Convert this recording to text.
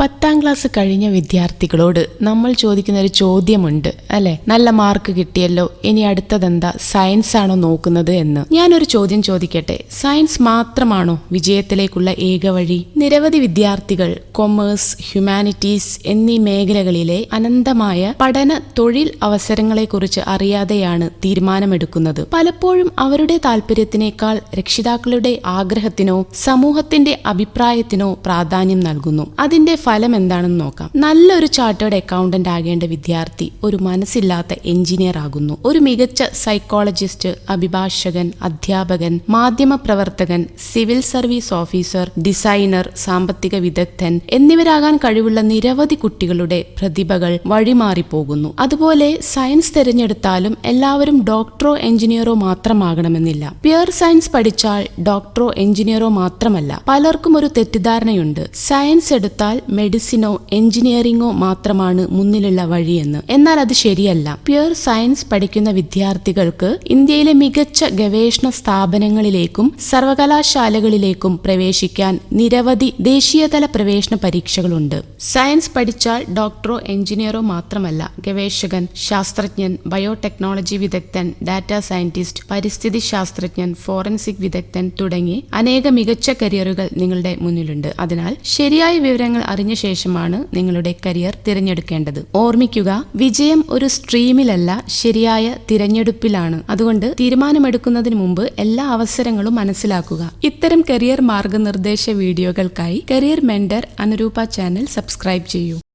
10ാം class കഴിഞ്ഞ വിദ്യാർത്ഥികളോട് നമ്മൾ ചോദിക്കുന്ന ഒരു ചോദ്യമുണ്ട് അല്ലെ, നല്ല മാർക്ക് കിട്ടിയല്ലോ, ഇനി അടുത്തതെന്താ, സയൻസ് ആണോ നോക്കുന്നത് എന്ന്. ഞാനൊരു ചോദ്യം ചോദിക്കട്ടെ, സയൻസ് മാത്രമാണോ വിജയത്തിലേക്കുള്ള ഏക വഴി? നിരവധി വിദ്യാർത്ഥികൾ കൊമേഴ്സ്, ഹ്യൂമാനിറ്റീസ് എന്നീ മേഖലകളിലെ അനന്തമായ പഠന തൊഴിൽ അവസരങ്ങളെക്കുറിച്ച് അറിയാതെയാണ് തീരുമാനമെടുക്കുന്നത്. പലപ്പോഴും അവരുടെ താല്പര്യത്തിനേക്കാൾ രക്ഷിതാക്കളുടെ ആഗ്രഹത്തിനോ സമൂഹത്തിന്റെ അഭിപ്രായത്തിനോ പ്രാധാന്യം നൽകുന്നു. അതിന്റെ ഫലം എന്താണെന്ന് നോക്കാം. നല്ലൊരു ചാർട്ടേഡ് അക്കൗണ്ടന്റ് ആകേണ്ട വിദ്യാർത്ഥി ഒരു മനസ്സില്ലാത്ത എഞ്ചിനീയർ ആകുന്നു. ഒരു മികച്ച സൈക്കോളജിസ്റ്റ്, അഭിഭാഷകൻ, അധ്യാപകൻ, മാധ്യമ പ്രവർത്തകൻ, സിവിൽ സർവീസ് ഓഫീസർ, ഡിസൈനർ, സാമ്പത്തിക വിദഗ്ധൻ എന്നിവരാകാൻ കഴിവുള്ള നിരവധി കുട്ടികളുടെ പ്രതിഭകൾ വഴിമാറിപ്പോകുന്നു. അതുപോലെ സയൻസ് തിരഞ്ഞെടുത്താലും എല്ലാവരും ഡോക്ടറോ എഞ്ചിനീയറോ മാത്രമാകണമെന്നില്ല. പ്യുർ സയൻസ് പഠിച്ചാൽ ഡോക്ടറോ എഞ്ചിനീയറോ മാത്രമല്ല. പലർക്കും ഒരു തെറ്റിദ്ധാരണയുണ്ട്, സയൻസ് എടുത്താൽ മെഡിസിനോ എഞ്ചിനീയറിംഗോ മാത്രമാണ് മുന്നിലുള്ള വഴിയെന്ന്. എന്നാൽ അത് ശരിയല്ല. പ്യുർ സയൻസ് പഠിക്കുന്ന വിദ്യാർത്ഥികൾക്ക് ഇന്ത്യയിലെ മികച്ച ഗവേഷണ സ്ഥാപനങ്ങളിലേക്കും സർവകലാശാലകളിലേക്കും പ്രവേശിക്കാൻ നിരവധി ദേശീയതല പ്രവേശന പരീക്ഷകളുണ്ട്. സയൻസ് പഠിച്ചാൽ ഡോക്ടറോ എഞ്ചിനീയറോ മാത്രമല്ല, ഗവേഷകൻ, ശാസ്ത്രജ്ഞൻ, ബയോടെക്നോളജി വിദഗ്ധൻ, ഡാറ്റാ സയന്റിസ്റ്റ്, പരിസ്ഥിതി ശാസ്ത്രജ്ഞൻ, ഫോറൻസിക് വിദഗ്ധൻ തുടങ്ങി അനേക മികച്ച കരിയറുകൾ നിങ്ങളുടെ മുന്നിലുണ്ട്. അതിനാൽ ശരിയായ വിവരങ്ങൾ അറിഞ്ഞ ശേഷമാണ് നിങ്ങളുടെ കരിയർ തിരഞ്ഞെടുക്കേണ്ടത്. ഓർമ്മിക്കുക, വിജയം ഒരു സ്ട്രീമിലല്ല, ശരിയായ തിരഞ്ഞെടുപ്പിലാണ്. അതുകൊണ്ട് തീരുമാനമെടുക്കുന്നതിന് മുമ്പ് എല്ലാ അവസരങ്ങളും മനസ്സിലാക്കുക. ഇത്തരം കരിയർ മാർഗനിർദ്ദേശ വീഡിയോകൾക്കായി career mentor Anuroopa channel subscribe ചെയ്യൂ.